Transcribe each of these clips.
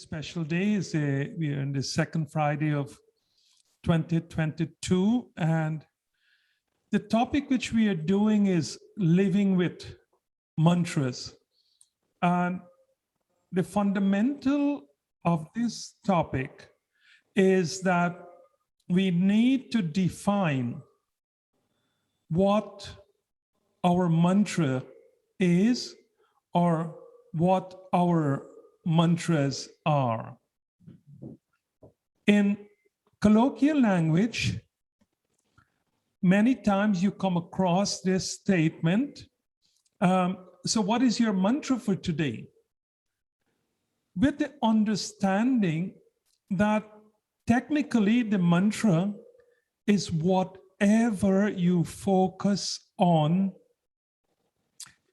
special day. We are in the second Friday of 2022, and the topic which we are doing is living with mantras. And the fundamental of this topic is that we need to define what our mantra is or what our mantras are. In colloquial language, many times you come across this statement, so what is your mantra for today? With the understanding that technically the mantra is whatever you focus on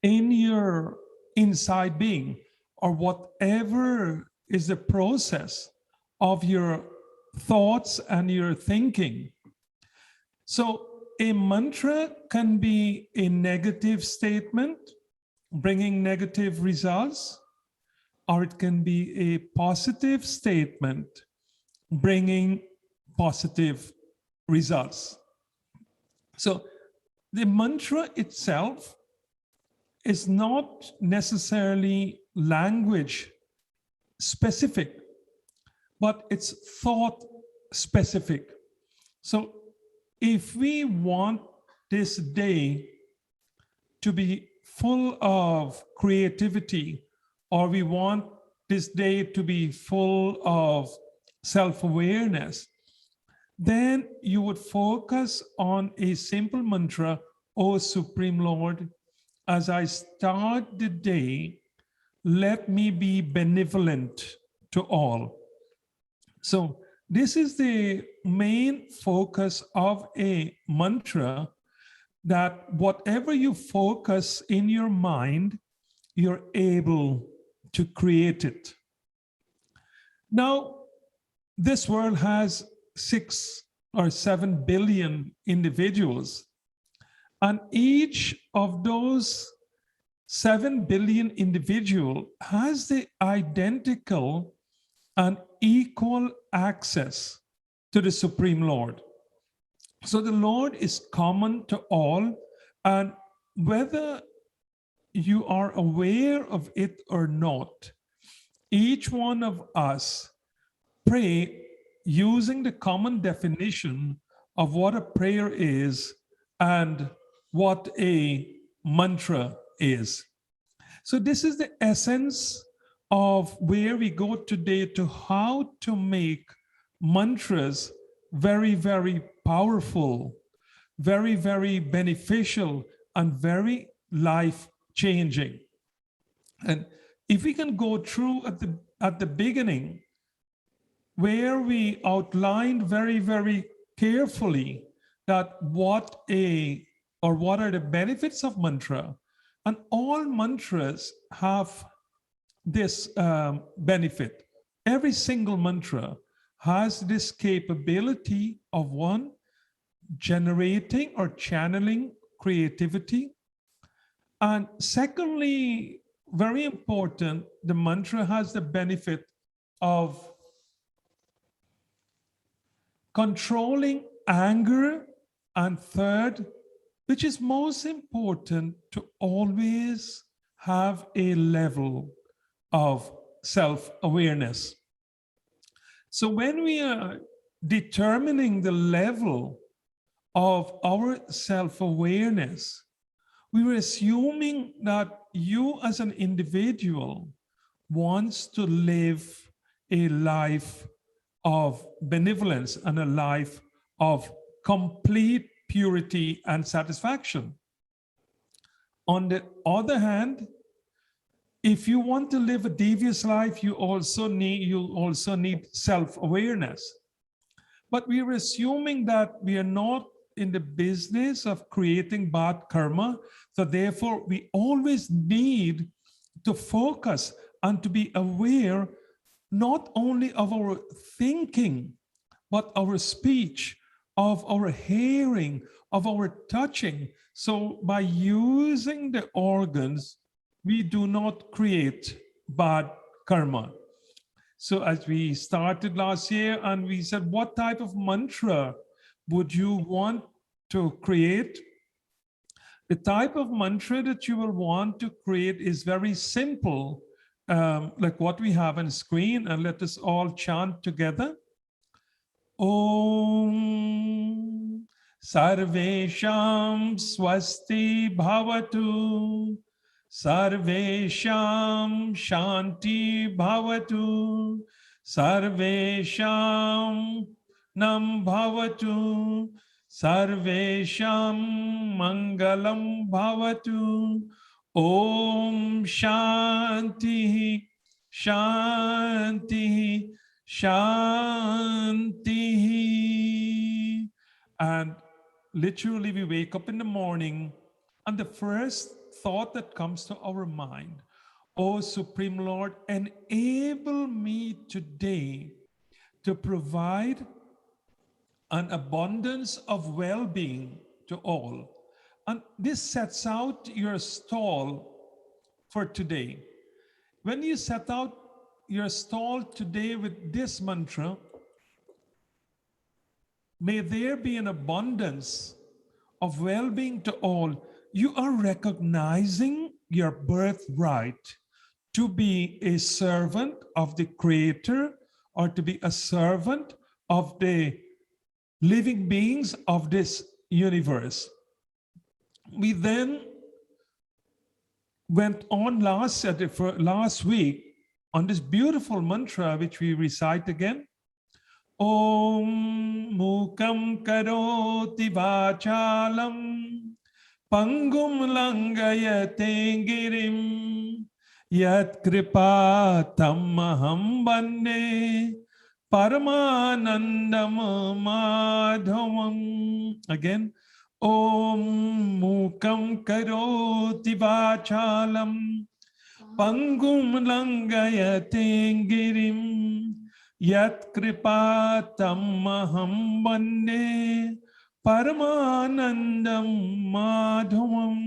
in your inside being, or whatever is the process of your thoughts and your thinking. So a mantra can be a negative statement, bringing negative results, or it can be a positive statement, bringing positive results. So the mantra itself is not necessarily language specific, but it's thought specific. So if we want this day to be full of creativity, or we want this day to be full of self-awareness, then you would focus on a simple mantra: O Supreme Lord, as I start the day, let me be benevolent to all. So this is the main focus of a mantra, that whatever you focus in your mind, you're able to create it. Now, this world has 6 or 7 billion individuals, and each of those 7 billion individual has the identical and equal access to the Supreme Lord. So the Lord is common to all, and whether you are aware of it or not, each one of us pray using the common definition of what a prayer is and what a mantra is. So this is the essence of where we go today, to how to make mantras very, very powerful, very, very beneficial, and very life-changing. And if we can go through at the beginning, where we outlined very, very carefully that what are the benefits of mantra, and all mantras have this benefit. Every single mantra has this capability of, one, generating or channeling creativity, and secondly, very important, the mantra has the benefit of controlling anger, and third, which is most important, to always have a level of self-awareness. So when we are determining the level of our self-awareness, we were assuming that you as an individual wants to live a life of benevolence and a life of complete purity and satisfaction. On the other hand, if you want to live a devious life, you also need self-awareness. But we are assuming that we are not in the business of creating bad karma, so therefore we always need to focus and to be aware not only of our thinking, but our speech, of our hearing, of our touching. So by using the organs, we do not create bad karma. So as we started last year and we said, what type of mantra would you want to create? The type of mantra that you will want to create is very simple, like what we have on screen, and let us all chant together. Om Sarvesham Swasti Bhavatu, Sarvesham Shanti Bhavatu, Sarvesham Nam Bhavatu, Sarvesham Mangalam Bhavatu. Om Shanti Shanti Shanti. And literally, we wake up in the morning, and the first thought that comes to our mind, oh Supreme Lord, enable me today to provide an abundance of well being to all. And this sets out your stall for today. When you set out your stall today with this mantra, may there be an abundance of well being to all. You are recognizing your birthright to be a servant of the Creator, or to be a servant of the living beings of this universe. We then went on last week on this beautiful mantra, which we recite again. Om Mukam Karoti Vachalam Pangum Langayate Girim Yat Kripa Tammaham Bande Paramanandam Madhavam. Again. Om Mukam Karoti Vachalam Pangum Langayate Girim Yat Kripatam Maham Vande Paramanandam Madhavam.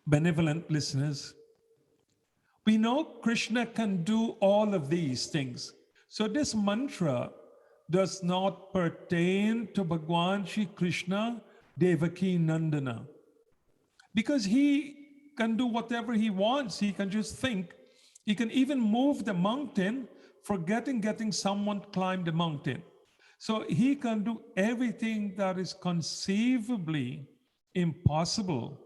Benevolent listeners, we know Krishna can do all of these things. So this mantra does not pertain to Bhagwan Shri Krishna, Devaki Nandana, because he can do whatever he wants. He can just think. He can even move the mountain, forgetting getting someone to climb the mountain. So he can do everything that is conceivably impossible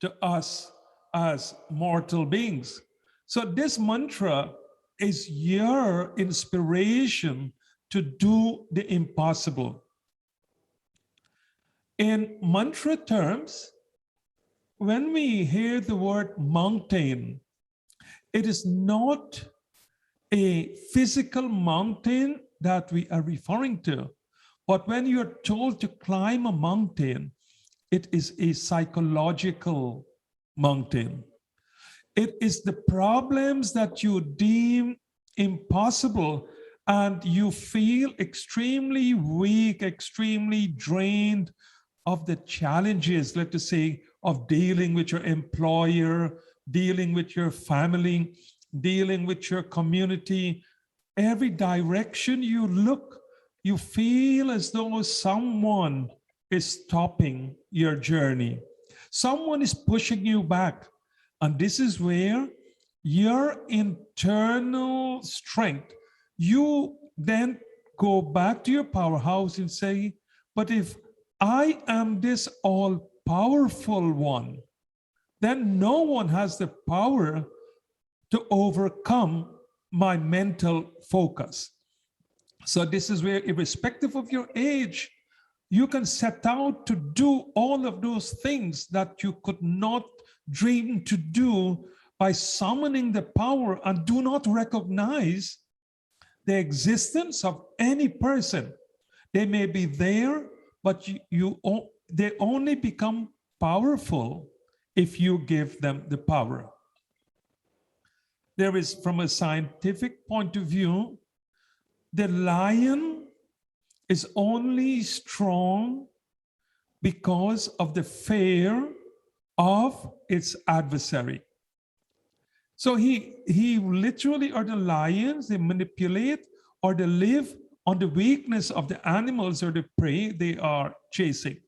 to us as mortal beings. So this mantra is your inspiration to do the impossible. In mantra terms, when we hear the word mountain, it is not a physical mountain that we are referring to, but when you're told to climb a mountain, it is a psychological mountain. It is the problems that you deem impossible, and you feel extremely weak, extremely drained of the challenges, let us say, of dealing with your employer, dealing with your family, dealing with your community. Every direction you look, you feel as though someone is stopping your journey. Someone is pushing you back. And this is where your internal strength, you then go back to your powerhouse and say, but if I am this all-powerful one, then no one has the power to overcome my mental focus. So this is where, irrespective of your age, you can set out to do all of those things that you could not dream to do by summoning the power, and do not recognize the existence of any person. They may be there, but they only become powerful if you give them the power. There is, from a scientific point of view, the lion is only strong because of the fear of its adversary. So he literally, or the lions, they manipulate or they live on the weakness of the animals or the prey they are chasing.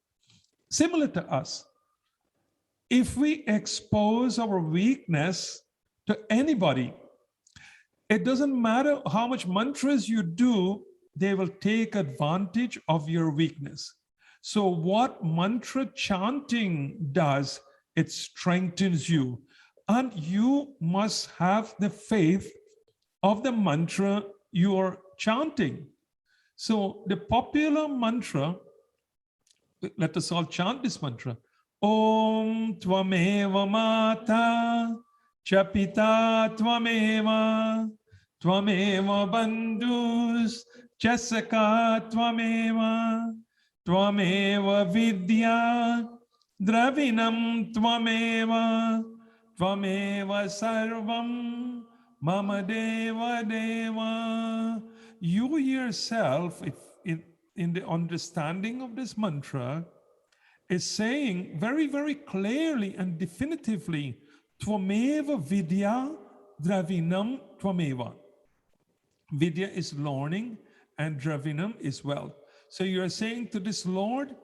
Similar to us. If we expose our weakness to anybody, it doesn't matter how much mantras you do, they will take advantage of your weakness. So what mantra chanting does, it strengthens you. And you must have the faith of the mantra you are chanting. So the popular mantra, let us all chant this mantra. Om Tvameva Mata Chapita Tvameva Tvameva Bandhus Chasaka Tvameva Tvameva Vidya Dravinam Tvameva Tvameva Sarvam Mama Deva Deva. You yourself, if in the understanding of this mantra, is saying very, very clearly and definitively, Tvameva Vidya Dravinam Tvameva. Vidya is learning and Dravinam is wealth. So you're saying to this Lord,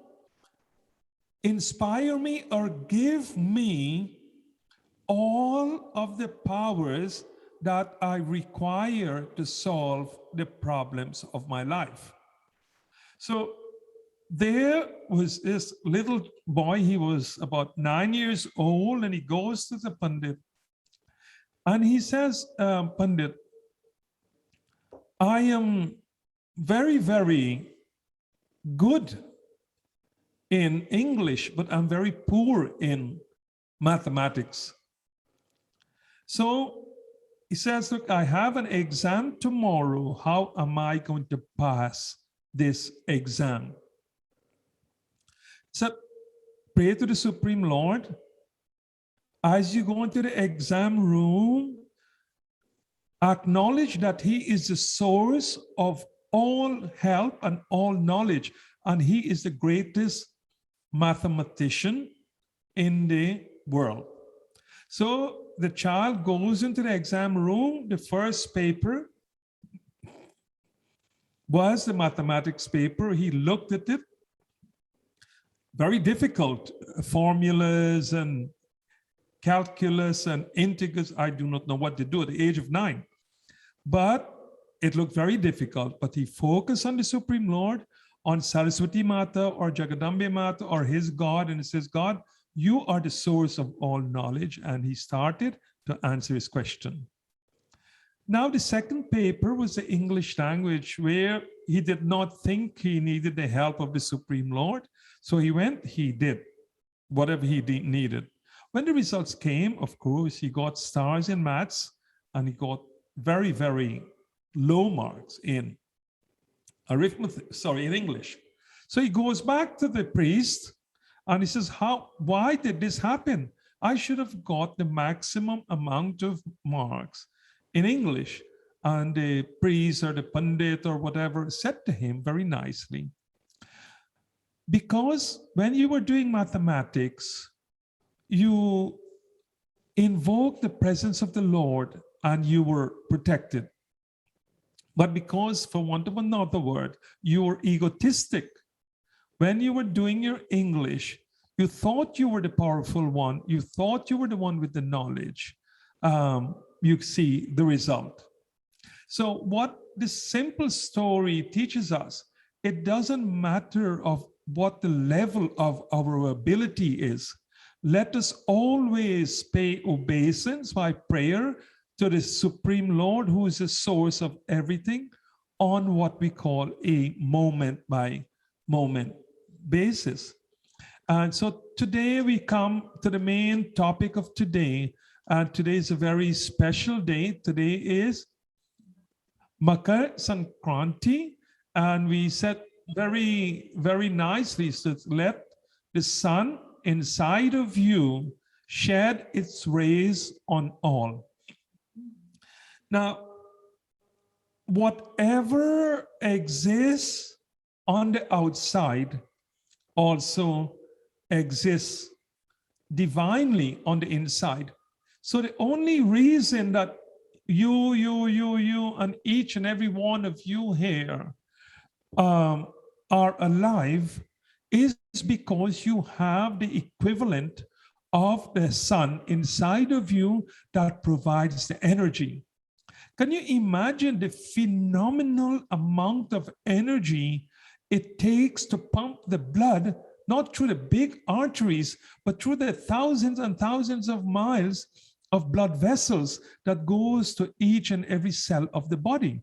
inspire me or give me all of the powers that I require to solve the problems of my life. So there was this little boy, he was about 9 years old, and he goes to the Pandit and he says, Pandit, I am very, very good in English, but I'm very poor in mathematics. So he says, look, I have an exam tomorrow. How am I going to pass this exam? So pray to the Supreme Lord. As you go into the exam room, acknowledge that he is the source of all help and all knowledge, and he is the greatest mathematician in the world. So the child goes into the exam room. The first paper was the mathematics paper. He looked at it. Very difficult formulas and calculus and integers. I do not know what to do at the age of 9. But it looked very difficult. But he focused on the Supreme Lord, on Saraswati Mata or Jagadambe Mata or his God, and he says, God, you are the source of all knowledge. And he started to answer his question. Now, the second paper was the English language, where he did not think he needed the help of the Supreme Lord. So he went, he did whatever he needed. When the results came, of course, he got stars in maths and he got very, very low marks in arithmetic, in English. So he goes back to the priest and he says, why did this happen? I should have got the maximum amount of marks in English. And the priest or the Pandit or whatever said to him very nicely, because when you were doing mathematics, you invoked the presence of the Lord and you were protected. But because, for want of another word, you were egotistic, when you were doing your English, you thought you were the powerful one. You thought you were the one with the knowledge. You see the result. So what this simple story teaches us, it doesn't matter of what the level of our ability is. Let us always pay obeisance by prayer to the Supreme Lord, who is the source of everything, on what we call a moment by moment basis. And so today we come to the main topic of today. And today is a very special day. Today is Makar Sankranti. And we said very, very nicely, so let the sun inside of you shed its rays on all. Now, whatever exists on the outside also exists divinely on the inside. So the only reason that you, and each and every one of you here are alive is because you have the equivalent of the sun inside of you that provides the energy. Can you imagine the phenomenal amount of energy it takes to pump the blood, not through the big arteries, but through the thousands and thousands of miles of blood vessels that goes to each and every cell of the body?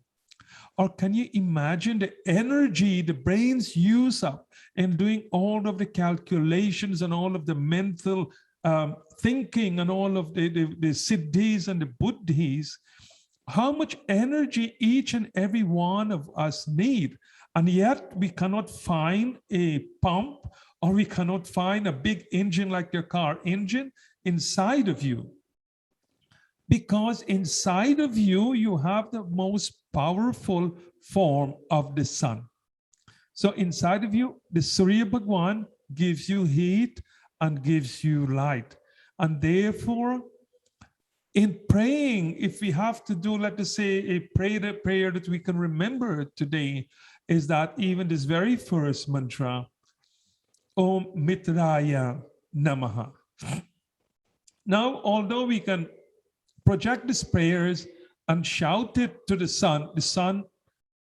Or can you imagine the energy the brains use up in doing all of the calculations and all of the mental thinking and all of the siddhis and the buddhis? How much energy each and every one of us need. And yet we cannot find a pump, or we cannot find a big engine like your car engine inside of you. Because inside of you, you have the most powerful form of the sun. So inside of you, the Surya Bhagwan gives you heat and gives you light. And therefore, in praying, if we have to do, let us say, a prayer that we can remember today, is that even this very first mantra, Om Mitraya Namaha. Now, although we can project these prayers and shout it to the sun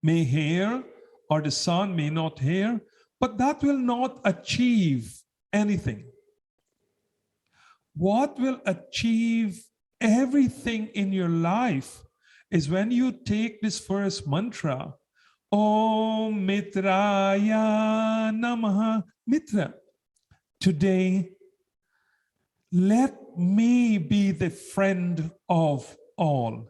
may hear or the sun may not hear, but that will not achieve anything. What will achieve everything in your life is when you take this first mantra, Om Mitraya Namaha. Mitra, today, let me be the friend of all.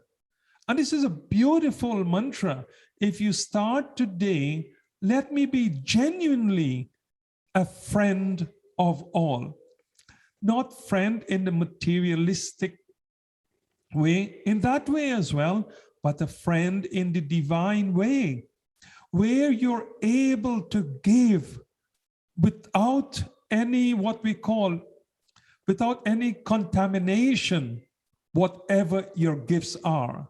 And this is a beautiful mantra. If you start today, let me be genuinely a friend of all. Not friend in the materialistic way, in that way as well, but a friend in the divine way, where you're able to give without any, what we call, without any contamination, whatever your gifts are.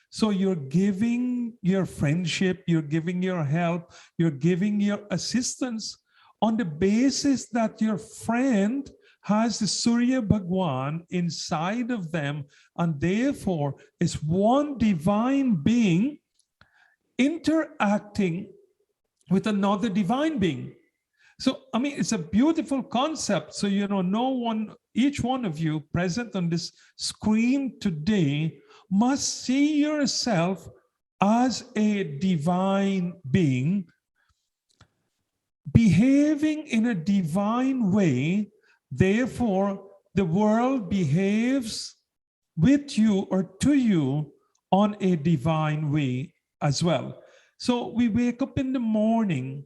So you're giving your friendship, you're giving your help, you're giving your assistance on the basis that your friend has the Surya Bhagwan inside of them, and therefore is one divine being interacting with another divine being. So, I mean, it's a beautiful concept. So, each one of you present on this screen today must see yourself as a divine being, behaving in a divine way. Therefore, the world behaves with you or to you on a divine way as well. So we wake up in the morning,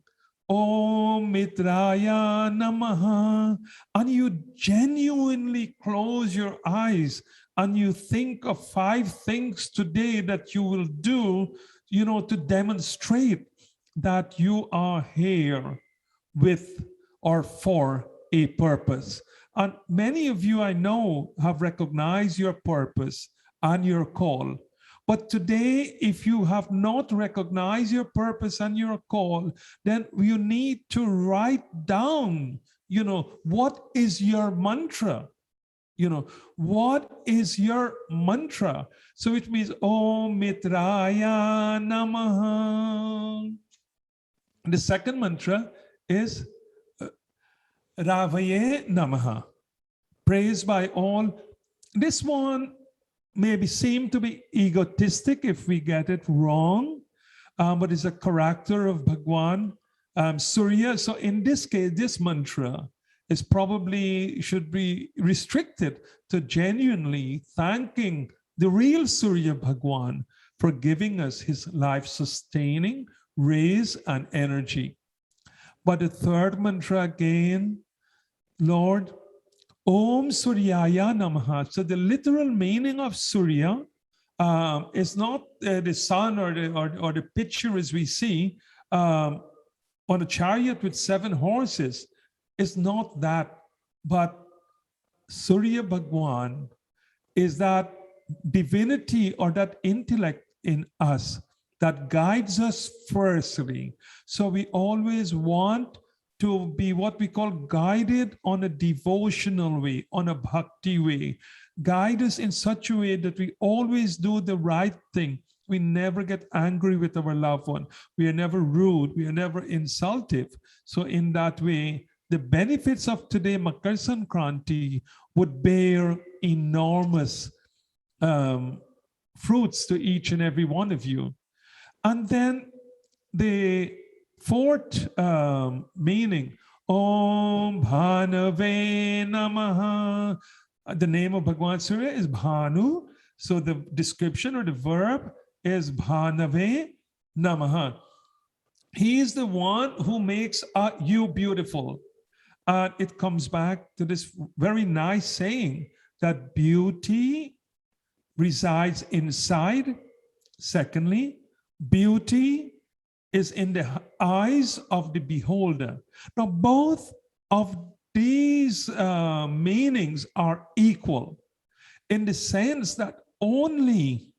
Om Mitraya Namaha, and you genuinely close your eyes and you think of 5 things today that you will do, to demonstrate that you are here with or for a purpose. And many of you I know have recognized your purpose and your call. But today, if you have not recognized your purpose and your call, then you need to write down, what is your mantra? What is your mantra? So it means, Om Mitraya Namaha. The second mantra is Ravaye Namaha. Praise by all. This one maybe seem to be egotistic if we get it wrong, but it's a character of Bhagwan Surya. So in this case, this mantra is probably should be restricted to genuinely thanking the real Surya Bhagwan for giving us his life-sustaining rays and energy. But the third mantra again, Lord, Om Suryaya Namaha. So the literal meaning of Surya is not the sun or the picture as we see on a chariot with 7 horses. It's not that, but Surya Bhagwan is that divinity or that intellect in us that guides us firstly. So we always want to be what we call guided on a devotional way, on a bhakti way. Guide us in such a way that we always do the right thing. We never get angry with our loved one. We are never rude. We are never insultive. So in that way, the benefits of today, Makar Sankranti, would bear enormous fruits to each and every one of you. And then the fourth meaning, Om Bhanave Namaha. The name of Bhagwan Surya is Bhanu. So the description or the verb is Bhanave Namaha. He is the one who makes you beautiful. And it comes back to this very nice saying that beauty resides inside. Secondly, beauty is in the eyes of the beholder. Now, both of these meanings are equal in the sense that only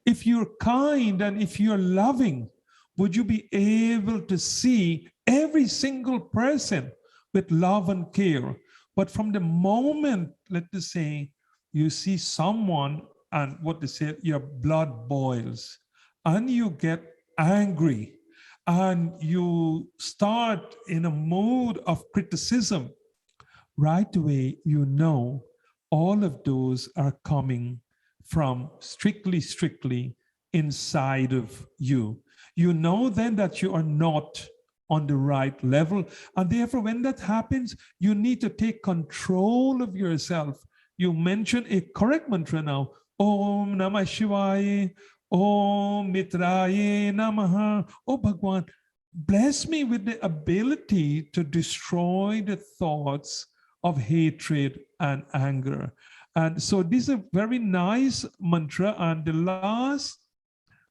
if you're kind and if you're loving, would you be able to see every single person with love and care. But from the moment, let us say, you see someone and what they say, your blood boils and you get angry and you start in a mood of criticism, right away, you know all of those are coming from strictly inside of you. You know then that you are not on the right level. And therefore, when that happens, you need to take control of yourself. You mention a correct mantra now. Om Namah Shivaya. Om Mitraye Namaha. Oh Bhagwan, bless me with the ability to destroy the thoughts of hatred and anger. And so this is a very nice mantra. And the last,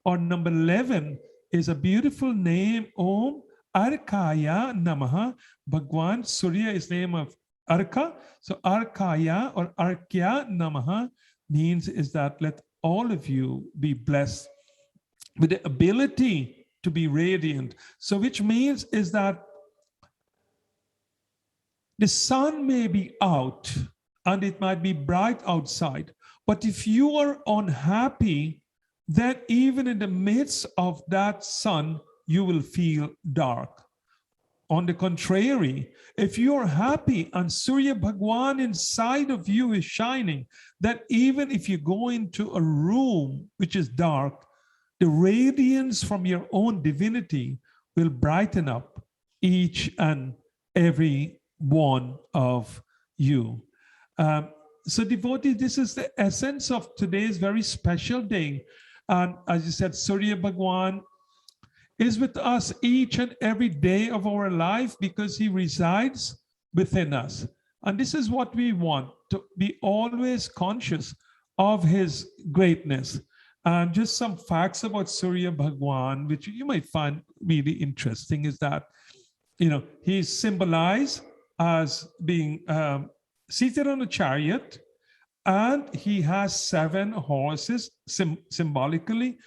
or number 11, is a beautiful name, Om Arkaya Namaha. Bhagwan Surya is name of Arka. So Arkaya or Arkya Namaha means is that let all of you be blessed with the ability to be radiant. So which means is that the sun may be out and it might be bright outside, but if you are unhappy, then even in the midst of that sun, you will feel dark. On the contrary, if you're happy and Surya Bhagwan inside of you is shining, that even if you go into a room which is dark, the radiance from your own divinity will brighten up each and every one of you. So devotees, this is the essence of today's very special day. And as you said, Surya Bhagwan is with us each and every day of our life because he resides within us. And this is what we want, to be always conscious of his greatness. And just some facts about Surya Bhagwan, which you might find really interesting, is that, you know, he's symbolized as being seated on a chariot, and he has 7 horses symbolically.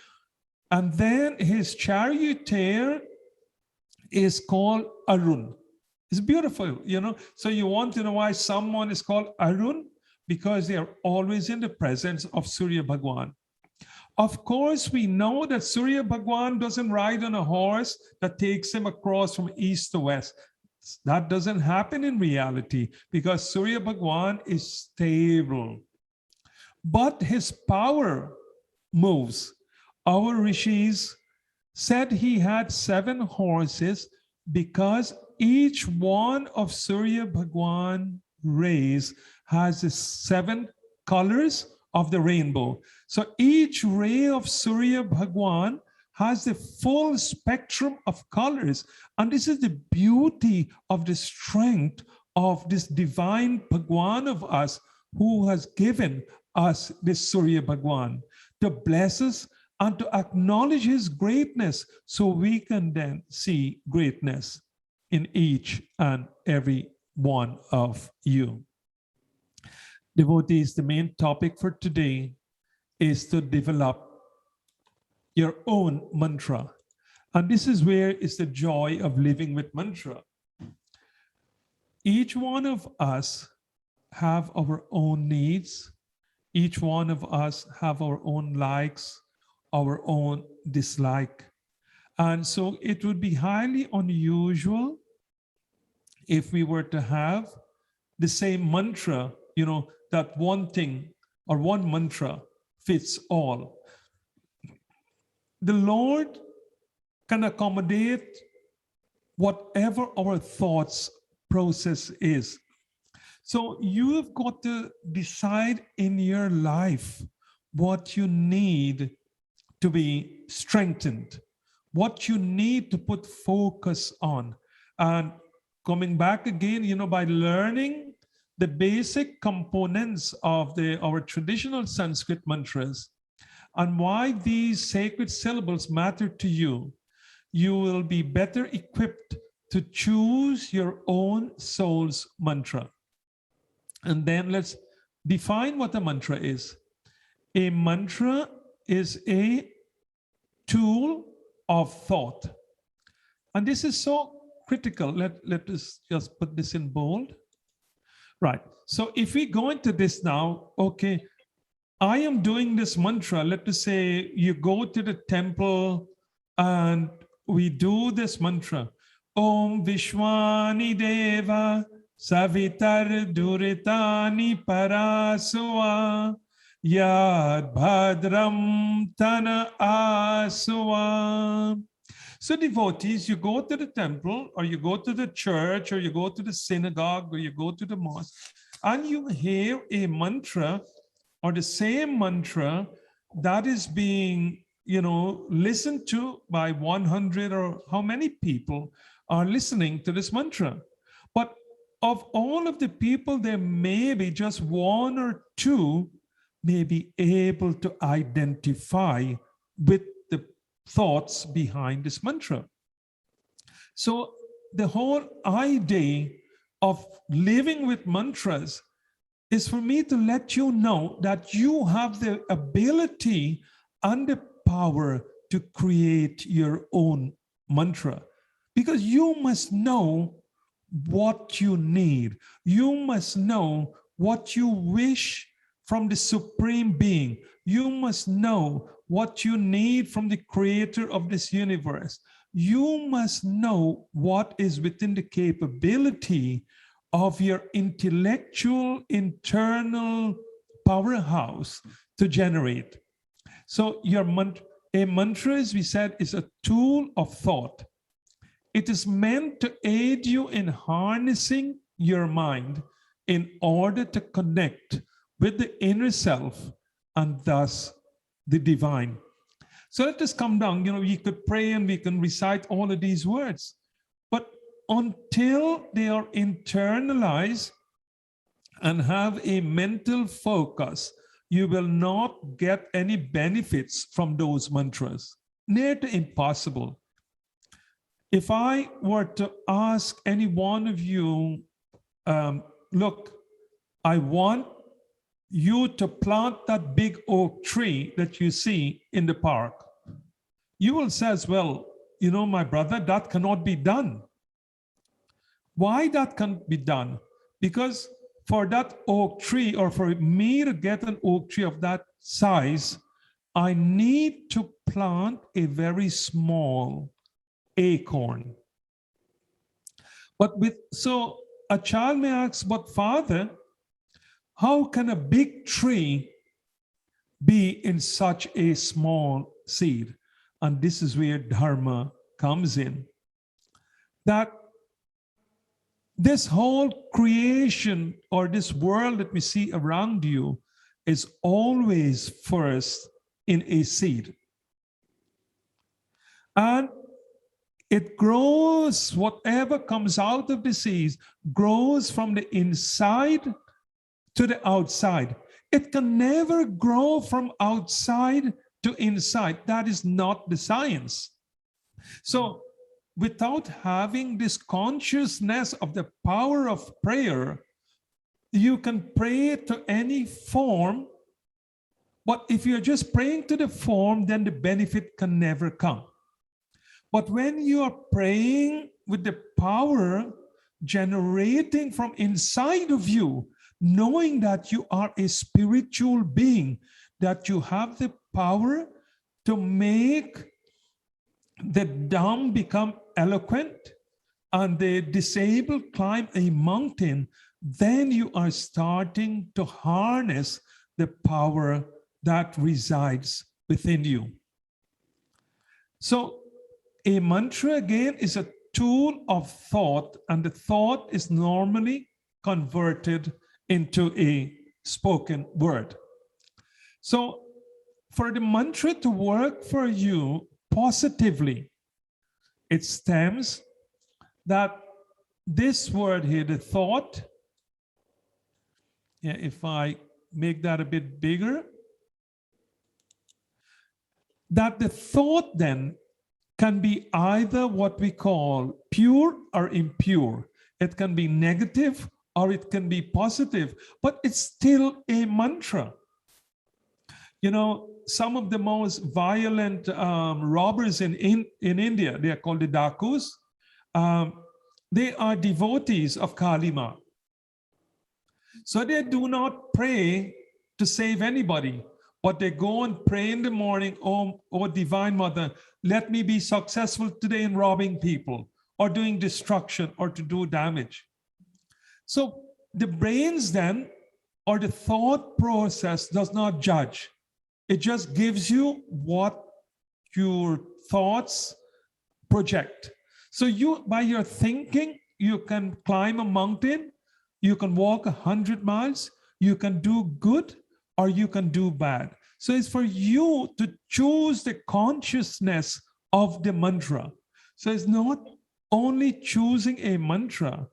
And then his charioteer is called Arun. It's beautiful, you know. So you want to know why someone is called Arun? Because they are always in the presence of Surya Bhagwan. Of course, we know that Surya Bhagwan doesn't ride on a horse that takes him across from east to west. That doesn't happen in reality because Surya Bhagwan is stable. But his power moves. Our rishis said he had 7 horses because each one of Surya Bhagwan rays has the 7 colors of the rainbow. So each ray of Surya Bhagwan has the full spectrum of colors. And this is the beauty of the strength of this divine Bhagwan of us who has given us this Surya Bhagwan to bless us and to acknowledge his greatness so we can then see greatness in each and every one of you. Devotees, the main topic for today is to develop your own mantra. And this is where is the joy of living with mantra. Each one of us have our own needs. Each one of us have our own likes, our own dislike. And so it would be highly unusual if we were to have the same mantra, that one thing or one mantra fits all. The Lord can accommodate whatever our thoughts process is. So you have got to decide in your life what you need to be strengthened, what you need to put focus on. And coming back again, by learning the basic components of our traditional Sanskrit mantras and why these sacred syllables matter to you, you will be better equipped to choose your own soul's mantra. And then let's define what a mantra is. A mantra is a tool of thought. And this is so critical. Let us just put this in bold. Right. So if we go into this now, okay, I am doing this mantra. Let us say you go to the temple and we do this mantra. Om Vishwani Deva Savitar Duritani Parasua Yad Bhadram Tana Asua. So devotees, you go to the temple or you go to the church or you go to the synagogue or you go to the mosque and you hear a mantra or the same mantra that is being, listened to by 100 or how many people are listening to this mantra. But of all of the people, there may be just one or two may be able to identify with the thoughts behind this mantra. So the whole idea of living with mantras is for me to let you know that you have the ability and the power to create your own mantra, because you must know what you need. You must know what you wish from the Supreme Being. You must know what you need from the creator of this universe. You must know what is within the capability of your intellectual internal powerhouse to generate. So a mantra, as we said, is a tool of thought. It is meant to aid you in harnessing your mind in order to connect with the inner self and thus the divine. So let us come down. We could pray and we can recite all of these words, but until they are internalized and have a mental focus, you will not get any benefits from those mantras. Near to impossible. If I were to ask any one of you, look, I want you to plant that big oak tree that you see in the park. You will say as well, my brother, that cannot be done. Why that can't be done? Because for that oak tree, or for me to get an oak tree of that size, I need to plant a very small acorn. So a child may ask, but Father, how can a big tree be in such a small seed? And this is where Dharma comes in. That this whole creation or this world that we see around you is always first in a seed. And it grows, whatever comes out of the seed grows from the inside to the outside. It can never grow from outside to inside. That is not the science. So without having this consciousness of the power of prayer, You can pray to any form, but if you're just praying to the form, then the benefit can never come. But when you are praying with the power generating from inside of you, knowing that you are a spiritual being, that you have the power to make the dumb become eloquent and the disabled climb a mountain, then you are starting to harness the power that resides within you. So a mantra, again, is a tool of thought, and the thought is normally converted into a spoken word. So for the mantra to work for you positively, it stems that this word here, the thought, if I make that a bit bigger, that the thought then can be either what we call pure or impure. It can be negative or it can be positive, but it's still a mantra. You know, some of the most violent robbers in India, they are called the Dakus. They are devotees of Kali Ma. So they do not pray to save anybody, but they go and pray in the morning, oh Divine Mother, let me be successful today in robbing people or doing destruction or to do damage. So the brains then, or the thought process, does not judge. It just gives you what your thoughts project. So you, by your thinking, you can climb a mountain, you can walk 100 miles, you can do good or you can do bad. So it's for you to choose the consciousness of the mantra. So it's not only choosing a mantra,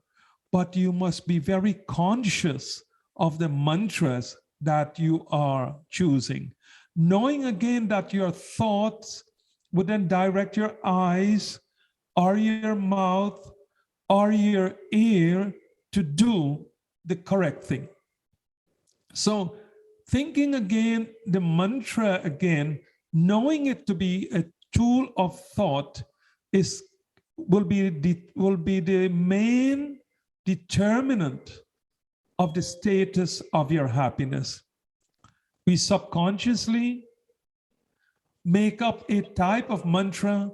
but you must be very conscious of the mantras that you are choosing. Knowing again that your thoughts would then direct your eyes or your mouth or your ear to do the correct thing. So thinking again, the mantra again, knowing it to be a tool of thought will be the main determinant of the status of your happiness. We subconsciously make up a type of mantra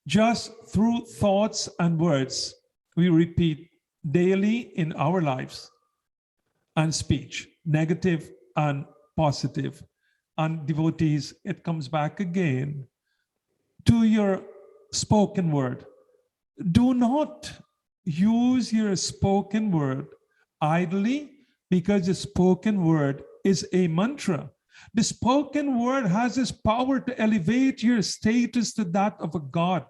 just through thoughts and words we repeat daily in our lives and speech, negative and positive. And devotees, it comes back again to your spoken word. Do not use your spoken word idly, because the spoken word is a mantra. The spoken word has this power to elevate your status to that of a god.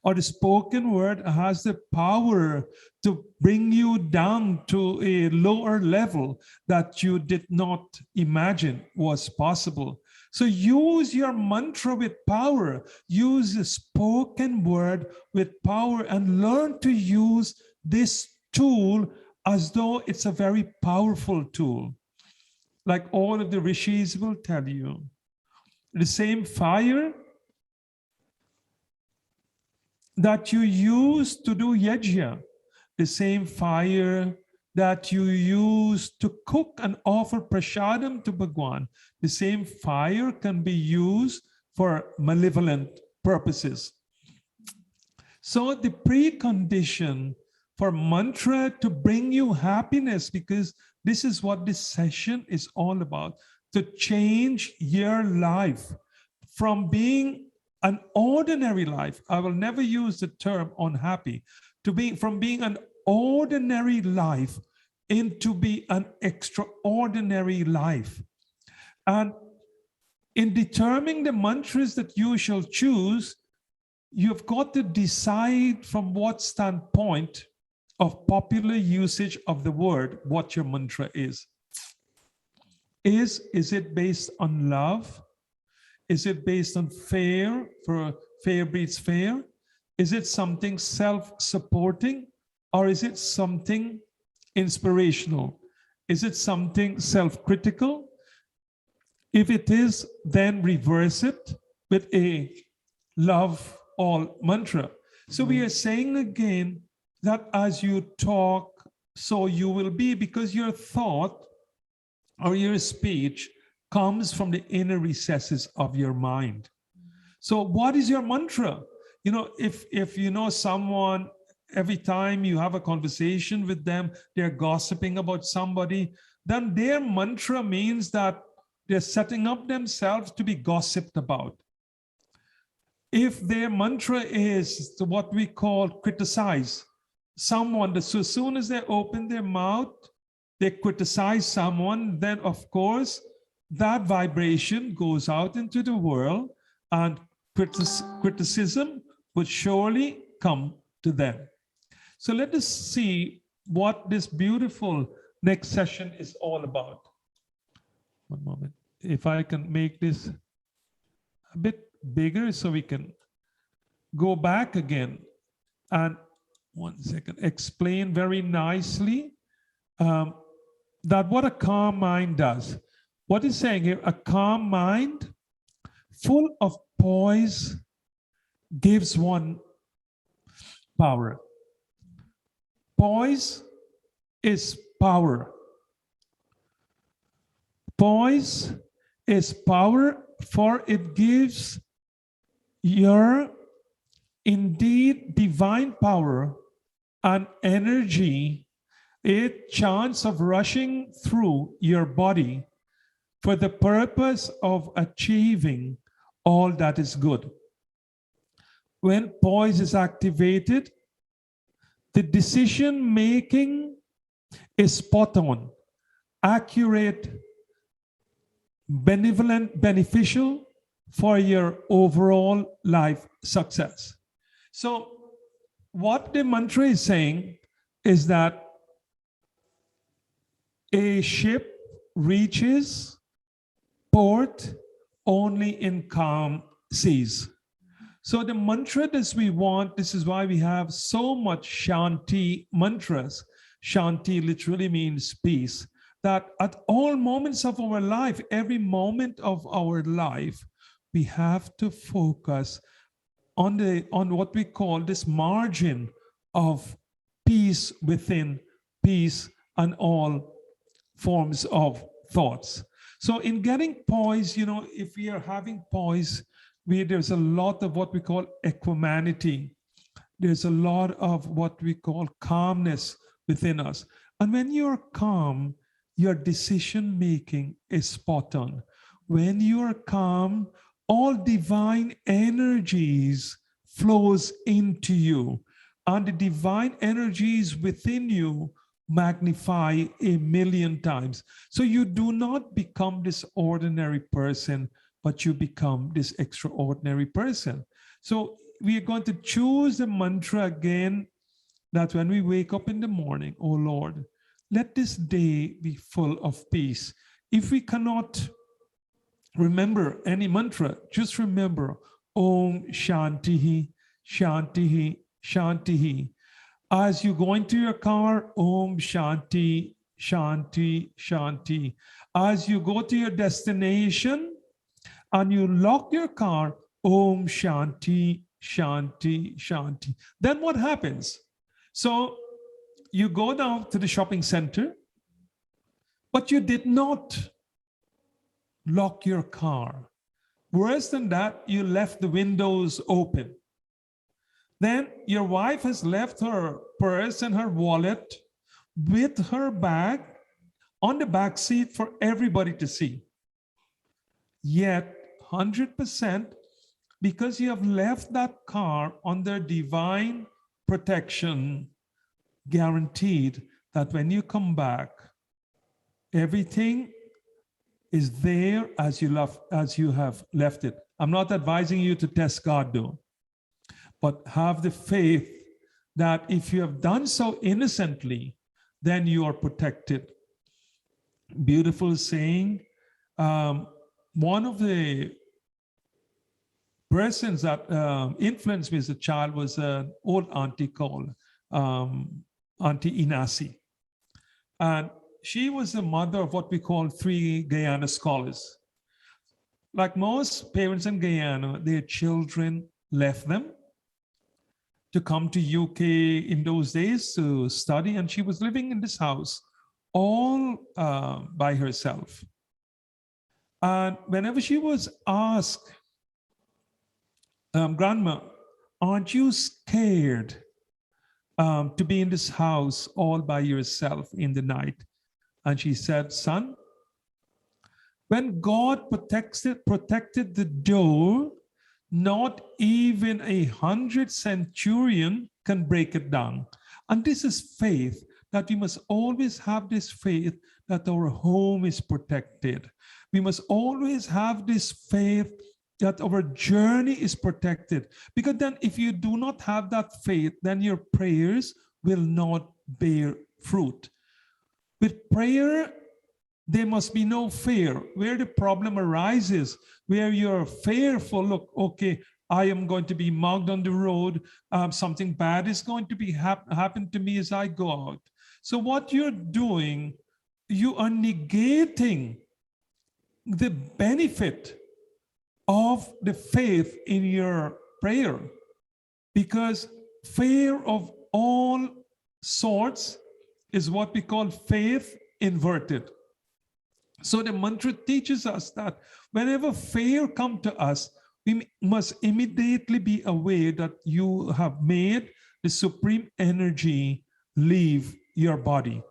Or the spoken word has the power to bring you down to a lower level that you did not imagine was possible. So use your mantra with power. Use the spoken word with power and learn to use this tool as though it's a very powerful tool. Like all of the rishis will tell you, the same fire that you use to do yajna, the same fire that you use to cook and offer prasadam to Bhagwan, the same fire can be used for malevolent purposes. So the precondition for mantra to bring you happiness, because this is what this session is all about, to change your life from being an ordinary life. I will never use the term unhappy, from being an ordinary life into be an extraordinary life. And in determining the mantras that you shall choose, you've got to decide from what standpoint of popular usage of the word what your mantra is. Is it based on love? Is it based on fear, for fear breeds fear? Is it something self-supporting, or is it something inspirational? Is it something self-critical? If it is, then reverse it with a love all mantra. So we are saying again that as you talk, so you will be, because your thought or your speech comes from the inner recesses of your mind. So what is your mantra? You know, if you know someone, every time you have a conversation with them, they're gossiping about somebody, then their mantra means that they're setting up themselves to be gossiped about. If their mantra is what we call criticize someone, so as soon as they open their mouth, they criticize someone, then of course that vibration goes out into the world, and criticism would surely come to them. So let us see what this beautiful next session is all about. One moment. If I can make this a bit bigger so we can go back again and 1 second, explain very nicely that what a calm mind does. What is saying here, a calm mind full of poise gives one power. Poise is power. Poise is power, for it gives your indeed divine power and energy a chance of rushing through your body for the purpose of achieving all that is good. When poise is activated, the decision making is spot on, accurate, benevolent, beneficial for your overall life success. So what the mantra is saying is that a ship reaches port only in calm seas. So the mantra that we want, this is why we have so much Shanti mantras. Shanti literally means peace. That at all moments of our life, every moment of our life, we have to focus on what we call this margin of peace within peace and all forms of thoughts. So in getting poise, you know, if we are having poise, there's a lot of what we call equanimity. There's a lot of what we call calmness within us. And when you're calm, your decision making is spot on. When you are calm, all divine energies flows into you, and the divine energies within you magnify 1,000,000 times. So you do not become this ordinary person, but you become this extraordinary person. So we are going to choose the mantra again, that when we wake up in the morning, oh Lord, let this day be full of peace. If we cannot remember any mantra, just remember Om Shantihi, Shantihi, Shantihi. As you go into your car, Om Shanti, Shanti, Shanti. As you go to your destination and you lock your car, Om Shanti, Shanti, Shanti. Then what happens? So you go down to the shopping center, but you did not lock your car. Worse than that, you left the windows open. Then your wife has left her purse and her wallet with her bag on the back seat for everybody to see. Yet 100%, because you have left that car under divine protection, guaranteed that when you come back, everything is there as you have left it. I'm not advising you to test God though, but have the faith that if you have done so innocently, then you are protected. Beautiful saying. One of the persons that influenced me as a child was an old auntie called Auntie Inasi. And she was the mother of what we call three Guyana scholars. Like most parents in Guyana, their children left them to come to UK in those days to study, and she was living in this house all by herself. And whenever she was asked, Grandma, aren't you scared to be in this house all by yourself in the night? And she said, son, when God protected the door, not even 100 centurion can break it down. And this is faith, that we must always have this faith that our home is protected. We must always have this faith that our journey is protected. Because then if you do not have that faith, then your prayers will not bear fruit. With prayer, there must be no fear. Where the problem arises, where you're fearful, look, okay, I am going to be mugged on the road. Something bad is going to be happen to me as I go out. So what you're doing, you are negating the benefit of the faith in your prayer, because fear of all sorts is what we call faith inverted. So the mantra teaches us that whenever fear comes to us, we must immediately be aware that you have made the supreme energy leave your body.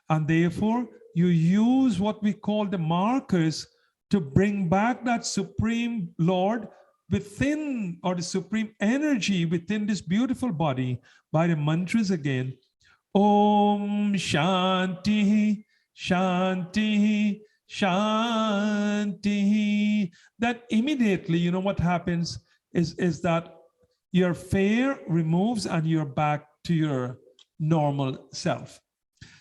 And therefore, you use what we call the markers to bring back that supreme Lord within, or the supreme energy within this beautiful body by the mantras again. Om Shanti, Shanti, Shanti. That immediately, you know what happens is that your fear removes and you're back to your normal self.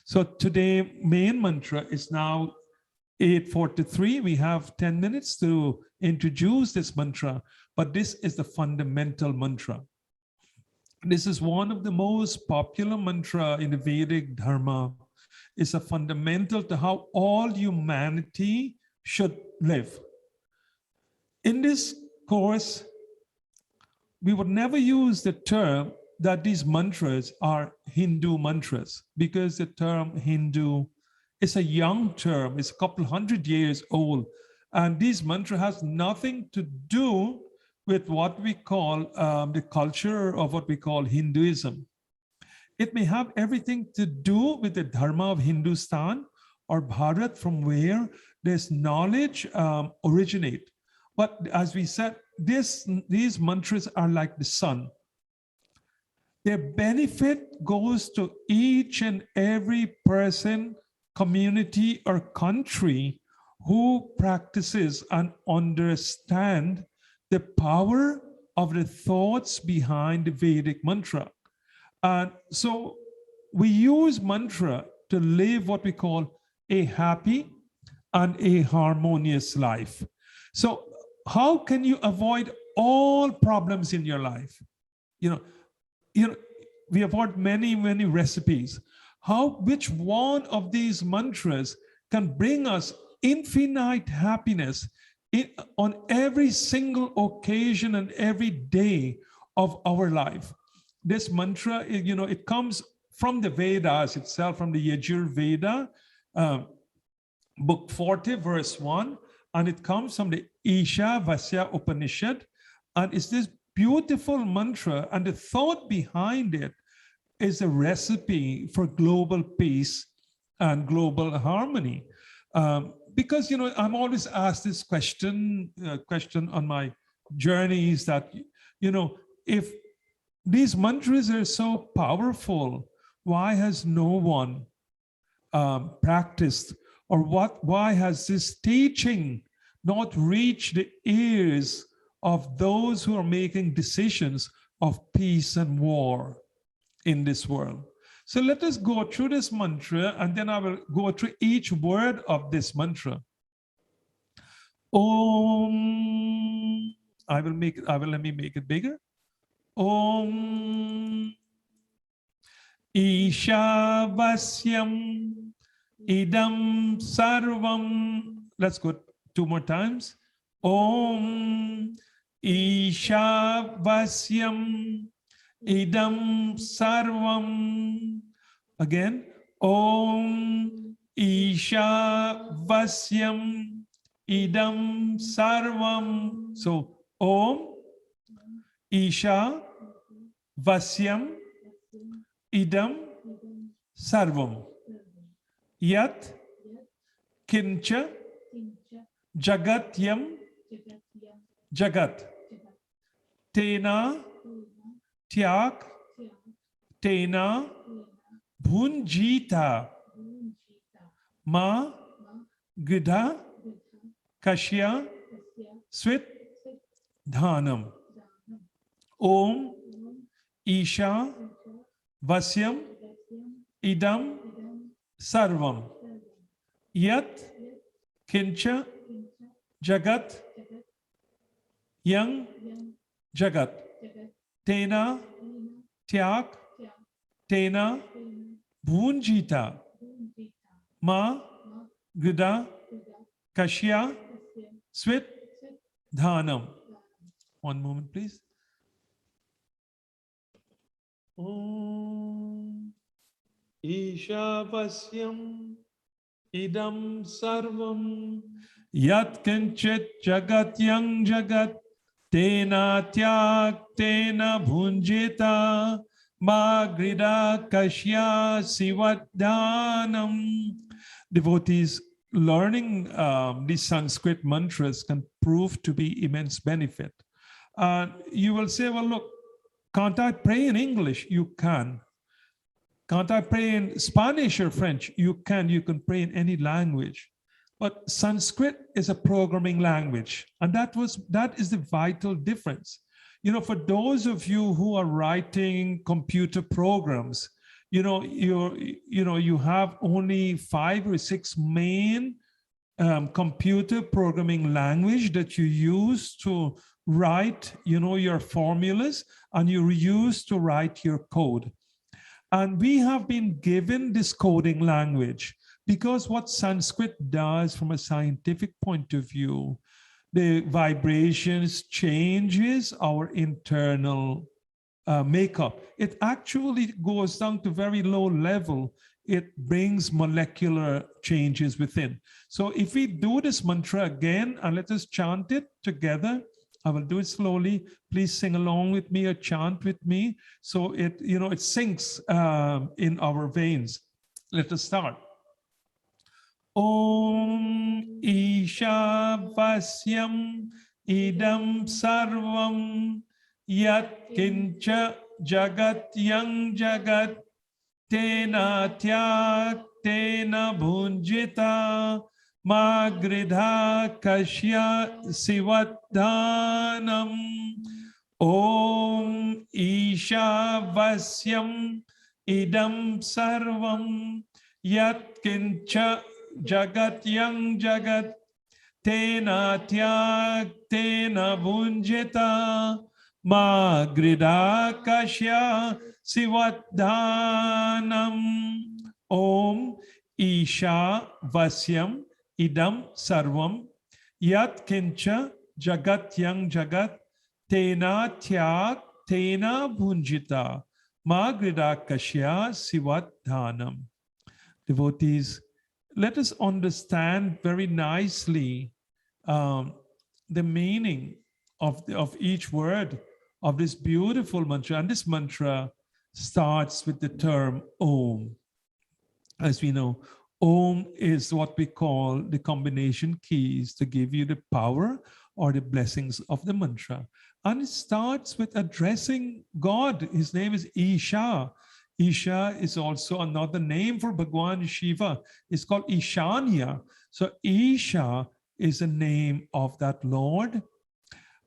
So today, main mantra is now 8:43. We have 10 minutes to introduce this mantra, but this is the fundamental mantra. This is one of the most popular mantra in the Vedic Dharma. It's a fundamental to how all humanity should live. In this course, we would never use the term that these mantras are Hindu mantras, because the term Hindu is a young term. It's a couple hundred years old. And this mantra has nothing to do with what we call the culture of what we call Hinduism. It may have everything to do with the Dharma of Hindustan or Bharat, from where this knowledge originate. But as we said, these mantras are like the sun. Their benefit goes to each and every person, community, or country who practices and understand the power of the thoughts behind the Vedic mantra. And so we use mantra to live what we call a happy and a harmonious life. So how can you avoid all problems in your life? You know, we avoid many recipes. Which one of these mantras can bring us infinite happiness on every single occasion and every day of our life? This mantra, it comes from the Vedas itself, from the Yajur Veda, book 40, verse 1, and it comes from the Isha Vasya Upanishad, and it's this beautiful mantra, and the thought behind it is a recipe for global peace and global harmony. Because, I'm always asked this question on my journeys that, if these mantras are so powerful, why has no one practiced, or why has this teaching not reached the ears of those who are making decisions of peace and war in this world? So let us go through this mantra, and then I will go through each word of this mantra. Om. Let me make it bigger. Om Ishavasyam idam sarvam. Let's go 2 more times. Om Ishavasyam idam sarvam. Again. Om Ishavasyam idam sarvam. So Om Isha Vasyam idam sarvam. Yat kincha jagatyam jagat. Tena tyak tena bhunjita ma gridha kashya swit dhanam. Om Isha Vasyam idam sarvam. Yat kincha jagat yang jagat. Tena tyak tena bhunjita ma gridha kashya swit dhanam. One moment, please. Om Ishavasyam idam sarvam yat kinchit jagat yang jagat tena tyak tena bhunjita ma gridha kashya sivadhanam. Devotees, learning these Sanskrit mantras can prove to be immense benefit. You will say, well, look, can't I pray in English? You can. Can't I pray in Spanish or French? You can. You can pray in any language. But Sanskrit is a programming language. And that is the vital difference. You know, for those of you who are writing computer programs, you have only 5 or 6 main computer programming language that you use to write, your formulas, and you use to write your code. And we have been given this coding language because what Sanskrit does from a scientific point of view, the vibrations changes our internal makeup. It actually goes down to very low level. It brings molecular changes within. So if we do this mantra again, and let us chant it together. I will do it slowly. Please sing along with me or chant with me. So it sinks in our veins. Let us start. Om Ishavasyam idam sarvam yat kincha jagat yang jagat tena tyak tena bhunjita ma gridha kashya sivadhanam. Om Ishavasyam idam sarvam yat kincha jagat yang jagat tena tyak tena bhunjita ma gridha kashya sivadhanam. Om Isha Vasyam idam sarvam yat kincha jagat yang jagat tena tyak tena bhunjita ma gridha kashya sivadhanam. Devotees, let us understand very nicely the meaning of each word of this beautiful mantra. And this mantra starts with the term Om. As we know, Om is what we call the combination keys to give you the power or the blessings of the mantra. And it starts with addressing God. His name is Isha. Isha is also another name for Bhagwan Shiva. It's called Ishanya. So Isha is the name of that Lord.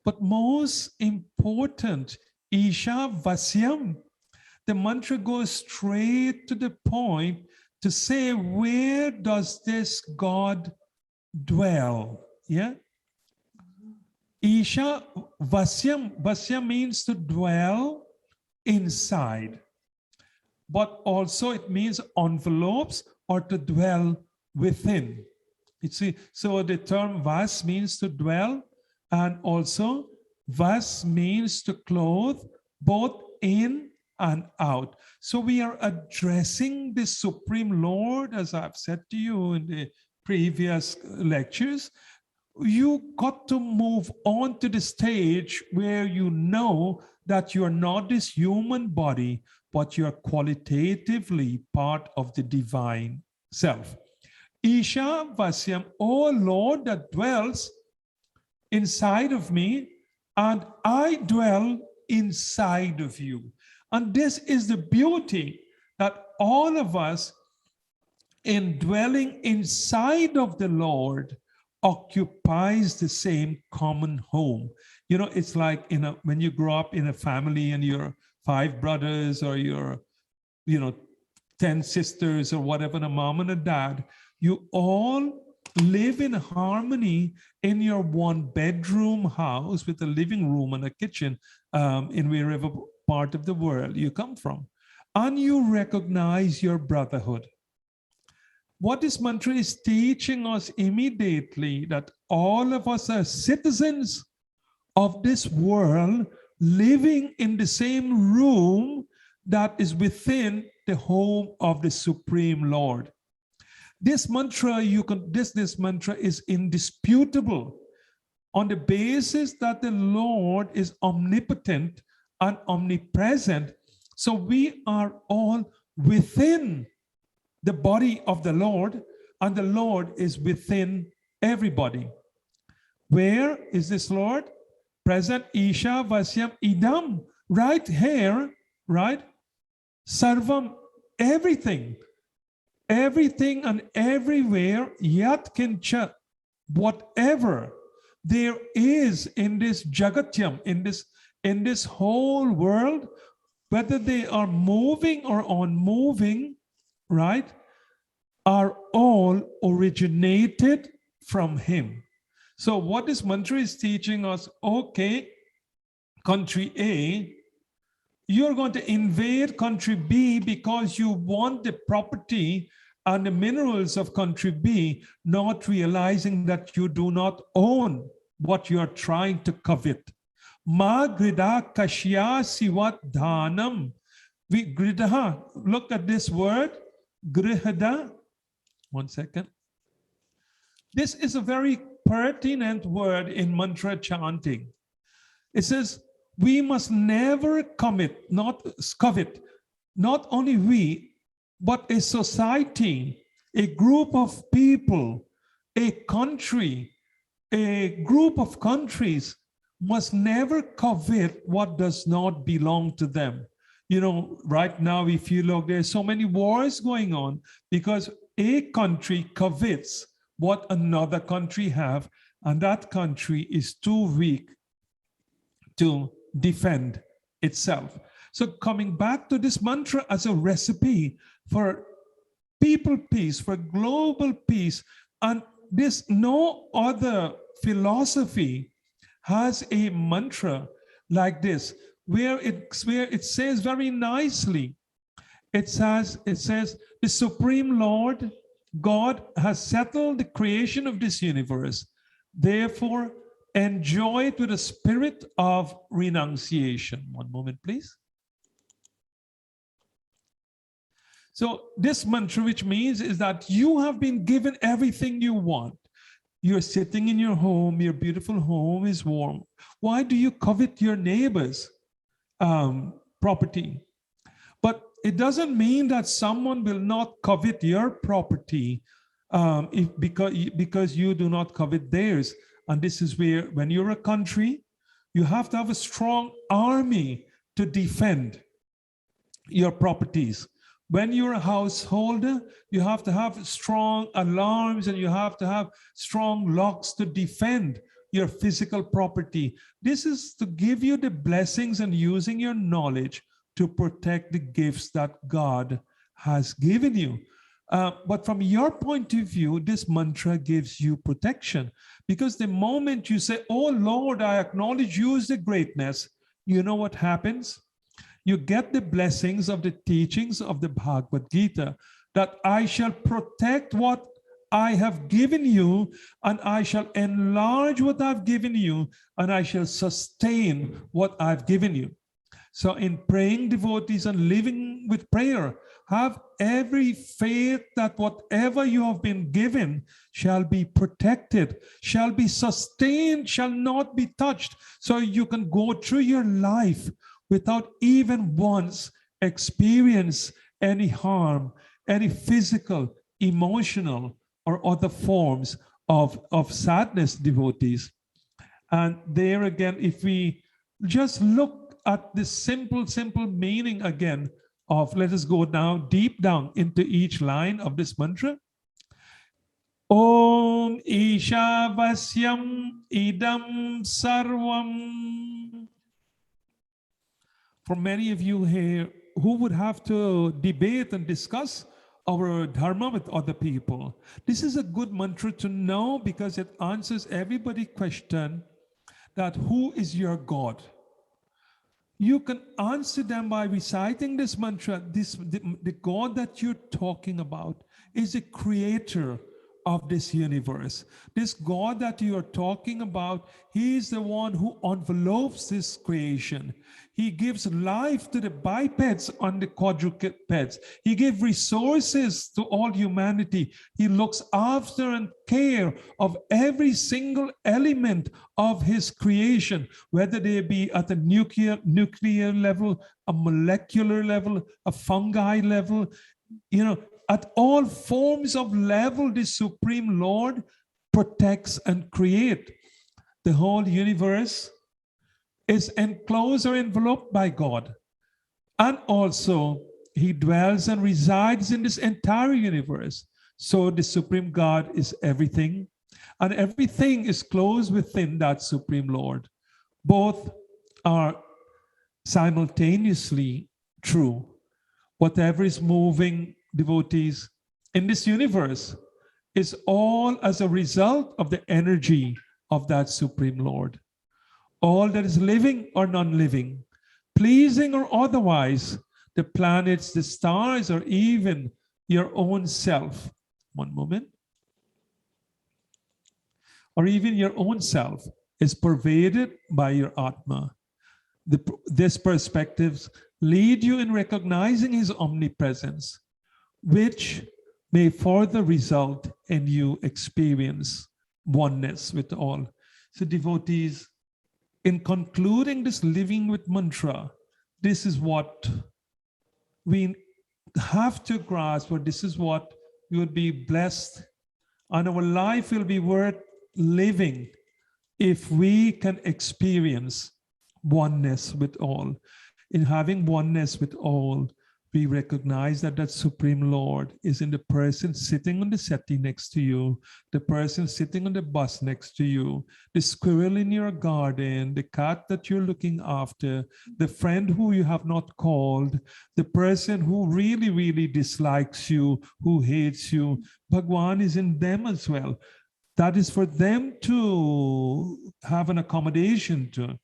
But most important, Isha Vasyam. The mantra goes straight to the point to say, where does this God dwell? Yeah. Isha Vasyam. Vasyam means to dwell inside. But also it means envelopes or to dwell within. You see, so the term vas means to dwell, and also vas means to clothe both in and out. So we are addressing the Supreme Lord, as I've said to you in the previous lectures. You got to move on to the stage where you know that you're not this human body, but you're qualitatively part of the divine self. Isha Vasyam, O Lord that dwells inside of me, and I dwell inside of you. And this is the beauty that all of us, in dwelling inside of the Lord, occupies the same common home. You know, it's like when you grow up in a family and you're 5 brothers or you're 10 sisters or whatever, a mom and a dad, you all live in harmony in your 1-bedroom house with a living room and a kitchen in wherever part of the world you come from. And you recognize your brotherhood. What this mantra is teaching us immediately, that all of us are citizens of this world, living in the same room that is within the home of the Supreme Lord. This mantra, this mantra is indisputable on the basis that the Lord is omnipotent and omnipresent. So we are all within the body of the Lord, and the Lord is within everybody. Where is this Lord? Present. Isha Vasyam Idam, right here, right? Sarvam, everything and everywhere, Yat Kincha, whatever there is in this Jagatyam, in this whole world, whether they are moving or unmoving, right, are all originated from him. So what this mantra is teaching us, okay, country A, you're going to invade country B because you want the property and the minerals of country B, not realizing that you do not own what you're trying to covet. Ma grida kashya sivat dhanam. We grida, look at this word, grihada. 1 second. This is a very pertinent word in mantra chanting. It says, we must never covet, not only we, but a society, a group of people, a country, a group of countries must never covet what does not belong to them. You know, right now, if you look, there's so many wars going on because a country covets what another country have, and that country is too weak to defend itself. So coming back to this mantra as a recipe for people peace, for global peace, and this no other philosophy has a mantra like this, where it says very nicely, it says, the Supreme Lord, God has settled the creation of this universe. Therefore, enjoy it with a spirit of renunciation. 1 moment, please. So this mantra, which means is that you have been given everything you want. You're sitting in your home, your beautiful home is warm. Why do you covet your neighbor's property? But it doesn't mean that someone will not covet your property because you do not covet theirs. And this is where, when you're a country, you have to have a strong army to defend your properties. When you're a householder, you have to have strong alarms and you have to have strong locks to defend your physical property. This is to give you the blessings and using your knowledge to protect the gifts that God has given you. But from your point of view, this mantra gives you protection, because the moment you say, oh Lord, I acknowledge you as the greatness, you know what happens? You get the blessings of the teachings of the Bhagavad Gita. that I shall protect what I have given you, and I shall enlarge what I've given you, and I shall sustain what I've given you. So in praying, devotees, and living with prayer, have every faith that whatever you have been given shall be protected, shall be sustained, shall not be touched. So you can go through your life without even once experience any harm, any physical, emotional, or other forms of sadness, devotees. And there again, if we just look at the simple meaning again of, let us go now deep down into each line of this mantra. Om Ishavasyam Idam Sarvam. For many of you here who would have to debate and discuss our dharma with other people, this is a good mantra to know, because it answers everybody's question that who is your God? You can answer them by reciting this mantra. The God that you're talking about is the creator of this universe. This God that you are talking about, he is the one who envelopes this creation. He gives life to the bipeds and the quadrupeds. He gives resources to all humanity. He looks after and care of every single element of his creation, whether they be at a nuclear level, a molecular level, a fungi level, at all forms of level, the Supreme Lord protects and creates. The whole universe is enclosed or enveloped by God. And also, he dwells and resides in this entire universe. So the Supreme God is everything, and everything is closed within that Supreme Lord. Both are simultaneously true. Whatever is moving, devotees, in this universe is all as a result of the energy of that Supreme Lord. All that is living or non-living, pleasing or otherwise, the planets, the stars, or even your own self. One moment. Or even your own self is pervaded by your Atma. These perspectives lead you in recognizing his omnipresence, which may further result in you experience oneness with all. So devotees, in concluding this living with mantra, this is what we have to grasp, or this is what we will be blessed, and our life will be worth living if we can experience oneness with all. In having oneness with all, we recognize that that Supreme Lord is in the person sitting on the settee next to you, the person sitting on the bus next to you, the squirrel in your garden, the cat that you're looking after, the friend who you have not called, the person who really, really dislikes you, who hates you. Bhagwan is in them as well. That is for them to have an accommodation to.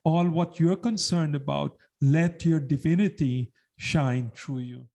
All what you're concerned about, let your divinity shine through you.